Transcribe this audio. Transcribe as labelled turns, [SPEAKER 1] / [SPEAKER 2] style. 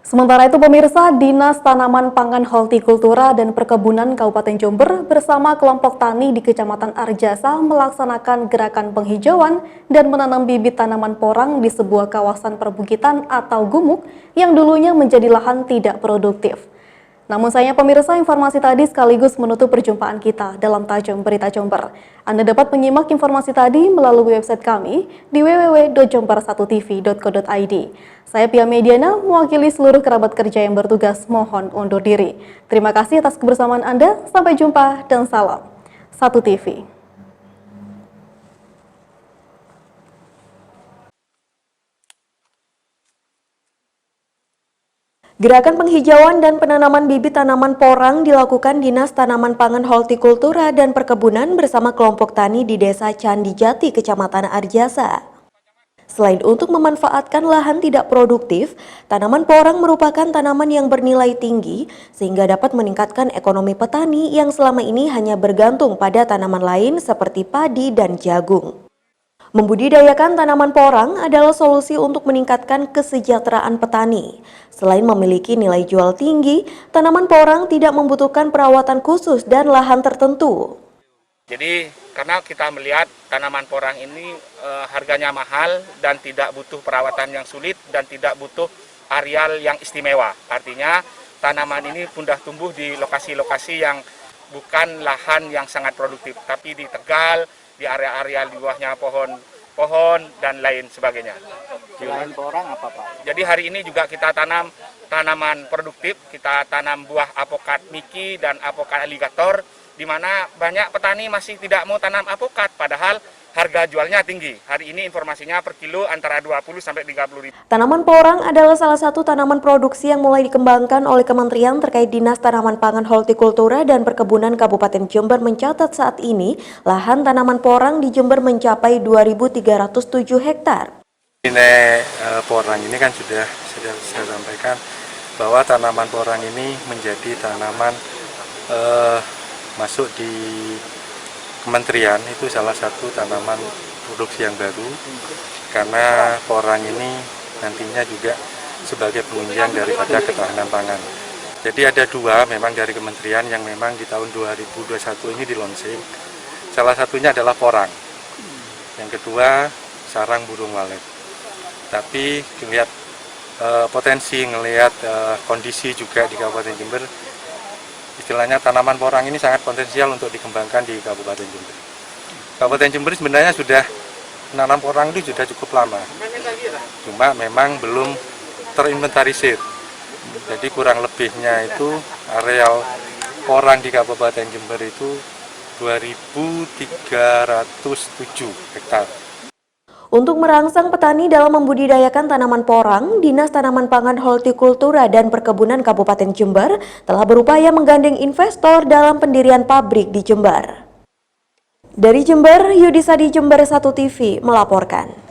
[SPEAKER 1] Sementara itu pemirsa, Dinas Tanaman Pangan Hortikultura dan Perkebunan Kabupaten Jember bersama kelompok tani di Kecamatan Arjasa melaksanakan gerakan penghijauan dan menanam bibit tanaman porang di sebuah kawasan perbukitan atau gumuk yang dulunya menjadi lahan tidak produktif. Namun sayangnya pemirsa, informasi tadi sekaligus menutup perjumpaan kita dalam Tajam Berita Jember. Anda dapat menyimak informasi tadi melalui website kami di www.jember1tv.co.id. Saya Pia Mediana, mewakili seluruh kerabat kerja yang bertugas, mohon undur diri. Terima kasih atas kebersamaan Anda, sampai jumpa dan salam 1TV. Gerakan penghijauan dan penanaman bibit tanaman porang dilakukan Dinas Tanaman Pangan Hortikultura dan Perkebunan bersama kelompok tani di Desa Candi Jati, Kecamatan Arjasa. Selain untuk memanfaatkan lahan tidak produktif, tanaman porang merupakan tanaman yang bernilai tinggi sehingga dapat meningkatkan ekonomi petani yang selama ini hanya bergantung pada tanaman lain seperti padi dan jagung. Membudidayakan tanaman porang adalah solusi untuk meningkatkan kesejahteraan petani. Selain memiliki nilai jual tinggi, tanaman porang tidak membutuhkan perawatan khusus dan lahan tertentu.
[SPEAKER 2] Jadi karena kita melihat tanaman porang ini harganya mahal dan tidak butuh perawatan yang sulit dan tidak butuh areal yang istimewa. Artinya tanaman ini mudah tumbuh di lokasi-lokasi yang bukan lahan yang sangat produktif, tapi di Tegal, di area-area di bawahnya pohon dan lain sebagainya.
[SPEAKER 3] Selain porang apa Pak?
[SPEAKER 2] Jadi hari ini juga kita tanam tanaman produktif, kita tanam buah apokat Miki dan apokat aligator, di mana banyak petani masih tidak mau tanam apokat, padahal harga jualnya tinggi. Hari ini informasinya per kilo antara 20 sampai 30 ribu.
[SPEAKER 1] Tanaman porang adalah salah satu tanaman produksi yang mulai dikembangkan oleh Kementerian terkait Dinas Tanaman Pangan Hortikultura dan Perkebunan Kabupaten Jember mencatat saat ini lahan tanaman porang di Jember mencapai 2.307 hektar.
[SPEAKER 4] Nilai porang ini kan sudah saya sampaikan bahwa tanaman porang ini menjadi tanaman masuk di Kementerian, itu salah satu tanaman produksi yang baru karena porang ini nantinya juga sebagai penunjang daripada ketahanan pangan. Jadi ada dua memang dari Kementerian yang memang di tahun 2021 ini dilonsing. Salah satunya adalah porang, yang kedua sarang burung walet. Tapi melihat potensi, melihat kondisi juga di Kabupaten Jember, istilahnya tanaman porang ini sangat potensial untuk dikembangkan di Kabupaten Jember. Kabupaten Jember sebenarnya sudah menanam porang itu sudah cukup lama, cuma memang belum terinventarisir. Jadi kurang lebihnya itu areal porang di Kabupaten Jember itu 2.307 hektar.
[SPEAKER 1] Untuk merangsang petani dalam membudidayakan tanaman porang, Dinas Tanaman Pangan Hortikultura dan Perkebunan Kabupaten Jember telah berupaya menggandeng investor dalam pendirian pabrik di Jember. Dari Jember, Yudisadi Jember 1 TV melaporkan.